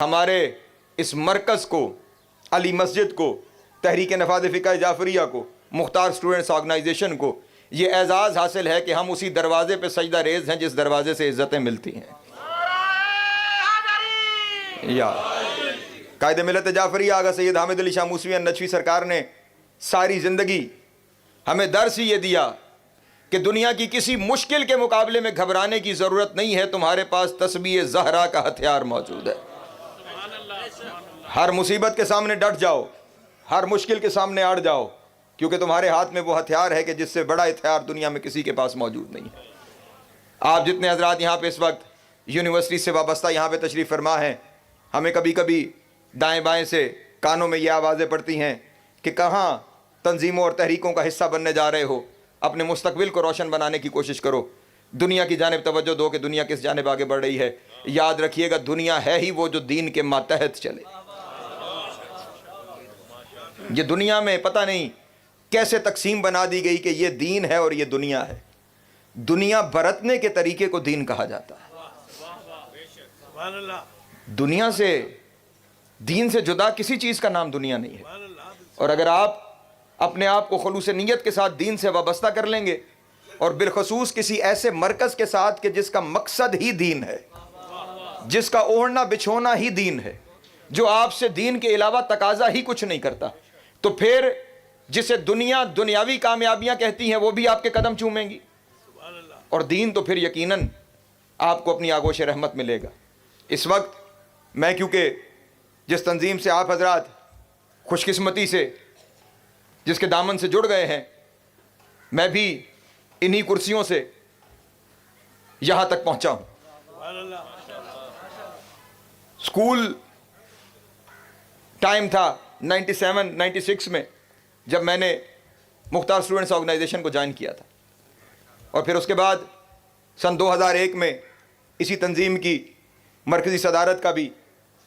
हमारे इस मरकज़ को, अली मस्जिद को, तहरीक नफाद फ़िक़्ह जाफ़रिया को, मुख्तार स्टूडेंट्स ऑर्गेनाइजेशन को ये एज़ाज़ हासिल है कि हम उसी दरवाज़े पे सजदा रेज़ हैं जिस दरवाज़े से इज़्ज़तें मिलती हैं। या कायदे मिलत जाफ़रिया आगा सैयद हामिद अली शाह मूसवी नचवी सरकार ने सारी ज़िंदगी हमें दर्स ये दिया कि दुनिया की किसी मुश्किल के मुकाबले में घबराने की ज़रूरत नहीं है, तुम्हारे पास तस्बीह ज़हरा का हथियार मौजूद है। हर मुसीबत के सामने डट जाओ, हर मुश्किल के सामने अड़ जाओ, क्योंकि तुम्हारे हाथ में वो हथियार है कि जिससे बड़ा हथियार दुनिया में किसी के पास मौजूद नहीं है। आप जितने हजरात यहाँ पे इस वक्त यूनिवर्सिटी से वाबस्ता यहाँ पे तशरीफ़ फरमा हैं, हमें कभी कभी दाएँ बाएँ से कानों में ये आवाज़ें पड़ती हैं कि कहाँ तंजीमों और तहरीकों का हिस्सा बनने जा रहे हो, अपने मुस्तकबिल को रोशन बनाने की कोशिश करो, दुनिया की जानिब तवज्जो दो कि दुनिया किस जानिब आगे बढ़ रही है। याद रखिएगा, दुनिया है ही वो जो दीन के मातहत चले। ये दुनिया में पता नहीं कैसे तकसीम बना दी गई कि ये दीन है और ये दुनिया है। दुनिया बरतने के तरीके को दीन कहा जाता है। दुनिया से, दीन से जुदा किसी चीज़ का नाम दुनिया नहीं है। और अगर आप अपने आप को खुलूस नीयत के साथ दीन से वाबस्ता कर लेंगे और बिलखसूस किसी ऐसे मरकज़ के साथ कि जिसका मकसद ही दीन है, जिसका ओढ़ना बिछोना ही दीन है, जो आपसे दीन के अलावा तकाजा ही कुछ नहीं करता, तो फिर जिसे दुनिया दुनियावी कामयाबियां कहती हैं वो भी आपके कदम चूमेंगी, और दीन तो फिर यकीनन आपको अपनी आगोश रहमत मिलेगा। इस वक्त मैं, क्योंकि जिस तंजीम से आप हजरात खुशकिस्मती से जिसके दामन से जुड़ गए हैं, मैं भी इन्हीं कुर्सियों से यहां तक पहुंचा हूं। स्कूल टाइम था 97-96 में, जब मैंने मुख्तार स्टूडेंट्स ऑर्गेनाइजेशन को ज्वाइन किया था, और फिर उसके बाद सन 2001 में इसी तंजीम की मरकज़ी सदारत का भी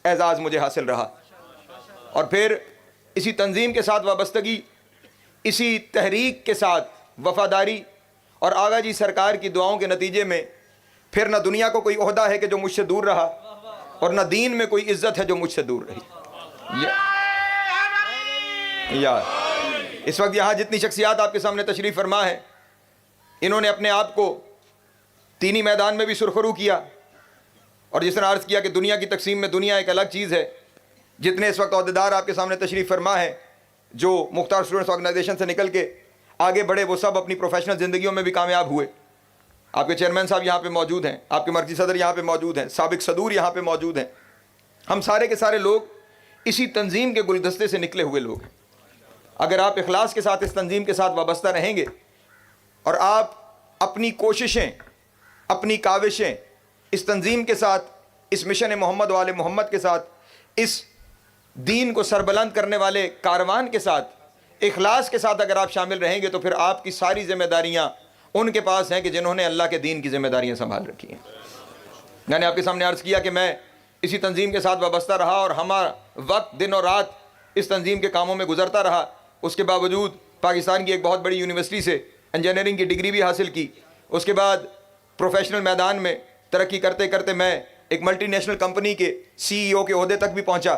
एज़ाज़ मुझे हासिल रहा, और फिर इसी तंजीम के साथ वाबस्तगी, इसी तहरीक के साथ वफ़ादारी और आगा जी सरकार की दुआओं के नतीजे में फिर न दुनिया को कोई ओहदा है कि जो मुझसे दूर रहा, और न दीन में कोई इज़्ज़त है जो मुझसे दूर रही। इस वक्त यहाँ जितनी शख्सियात आपके सामने तशरीफ़ फरमा है, इन्होंने अपने आप को दीनी मैदान में भी सुरखरू किया, और जिस तरह अर्ज़ किया कि दुनिया की तकसीम में दुनिया एक अलग चीज़ है। जितने इस वक्त अहदेदार आपके सामने तशरीफ़ फरमा है जो मुख्तार स्टूडेंट्स ऑर्गेनाइजेशन से निकल के आगे बढ़े, वो सब अपनी प्रोफेशनल ज़िंदगियों में भी कामयाब हुए। आपके चेयरमैन साहब यहाँ पे मौजूद हैं, आपके मर्कज़ी सदर यहाँ पे मौजूद हैं, साबिक सदूर यहाँ पे मौजूद हैं। हम सारे के सारे लोग इसी तंजीम के गुलदस्ते से निकले हुए लोग हैं। अगर आप इखलास के साथ इस तंजीम के साथ वाबस्ता रहेंगे और आप अपनी कोशिशें, अपनी काविशें इस तंजीम के साथ, इस मिशन मोहम्मद वाले मोहम्मद के साथ, इस दीन को सरबलंद करने वाले कारवान के साथ, इखलास के साथ अगर आप शामिल रहेंगे, तो फिर आपकी सारी जिम्मेदारियां उनके पास हैं कि जिन्होंने अल्लाह के दीन की जिम्मेदारियां संभाल रखी हैं। मैंने आपके सामने अर्ज़ किया कि मैं इसी तंजीम के साथ वाबस्ता रहा और हमारा वक्त दिन और रात इस तंजीम के कामों में गुजरता रहा। उसके बावजूद पाकिस्तान की एक बहुत बड़ी यूनिवर्सिटी से इंजीनियरिंग की डिग्री भी हासिल की। उसके बाद प्रोफेशनल मैदान में तरक्की करते करते मैं एक मल्टीनेशनल कंपनी के CEO के ओहदे तक भी पहुंचा,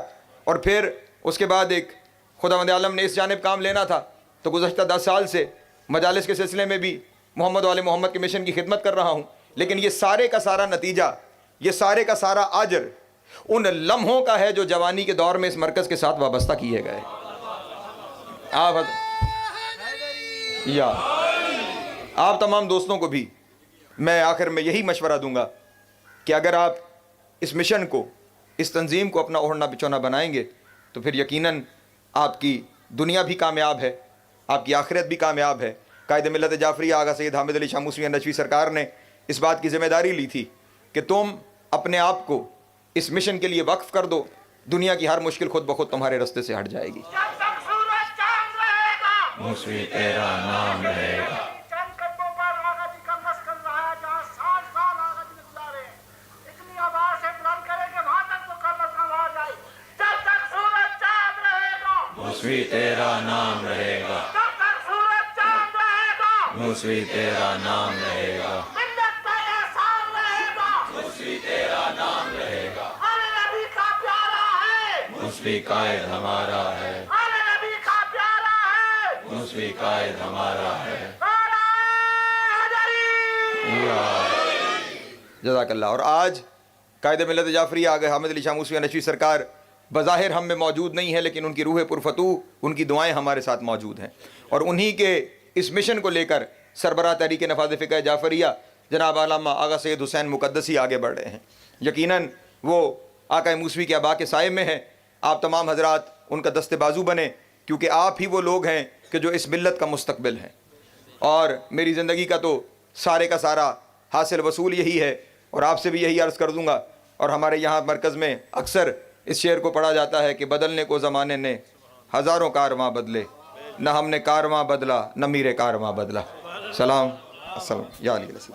और फिर उसके बाद एक खुदावंद आलम ने इस जानिब काम लेना था, तो गुज़श्ता 10 साल से मजालिस के सिलसिले में भी मोहम्मद वाले मोहम्मद के मिशन की खिदमत कर रहा हूँ। लेकिन ये सारे का सारा नतीजा, ये सारे का सारा अजर उन लम्हों का है जो जवानी के दौर में इस मरकज़ के साथ वाबस्ता किए गए। आप तमाम दोस्तों को भी मैं आखिर में यही मशवरा दूंगा कि अगर आप इस मिशन को, इस तंजीम को अपना ओढ़ना बिछोना बनाएंगे, तो फिर यकीनन आपकी दुनिया भी कामयाब है, आपकी आखिरत भी कामयाब है। कायदे मिलत जाफ़रिया आगा सैयद हामिद अली शाह मूसवी नचवी सरकार ने इस बात की ज़िम्मेदारी ली थी कि तुम अपने आप को इस मिशन के लिए वक्फ कर दो, दुनिया की हर मुश्किल खुद ब खुद तुम्हारे रास्ते से हट जाएगी। मूसवी तेरा नाम रहेगा। मूसवी तेरा नाम रहेगा। मूसवी तेरा नाम रहेगा। मूसवी तेरा नाम रहेगा। मुस्वी कायद हमारा है, आले नबी का प्यारा है, मुस्वी कायद हमारा है। जज़ाकल्लाह। और आज कायद मिलत जाफरी आ गए हामिद अली शाह मूसवी नशवी सरकार बज़ाहिर हम में मौजूद नहीं है, लेकिन उनकी रूह पुरफतू, उनकी दुआएं हमारे साथ मौजूद हैं। और उन्हीं के इस मिशन को लेकर सरबराह तहरीक नफ़ाज़ फ़िक़्ह जाफरिया जनाब आलमा आगा सैयद हुसैन मुक़द्दसी आगे बढ़ रहे हैं। यकीनन वो आका मूसवी के अबा के साये में हैं। आप तमाम हजरात उनका दस्ते बाजू बने, क्योंकि आप ही वो लोग हैं कि जो इस मिल्लत का मुस्तकबिल हैं। और मेरी ज़िंदगी का तो सारे का सारा हासिल वसूल यही है, और आपसे भी यही अर्ज़ कर दूँगा। और हमारे यहाँ मरकज़ में अक्सर इस शेर को पढ़ा जाता है कि बदलने को ज़माने ने हज़ारों कारवां बदले, न हमने कारवां बदला न मीरे कारवां बदला। सलाम अस्सलाम या अली।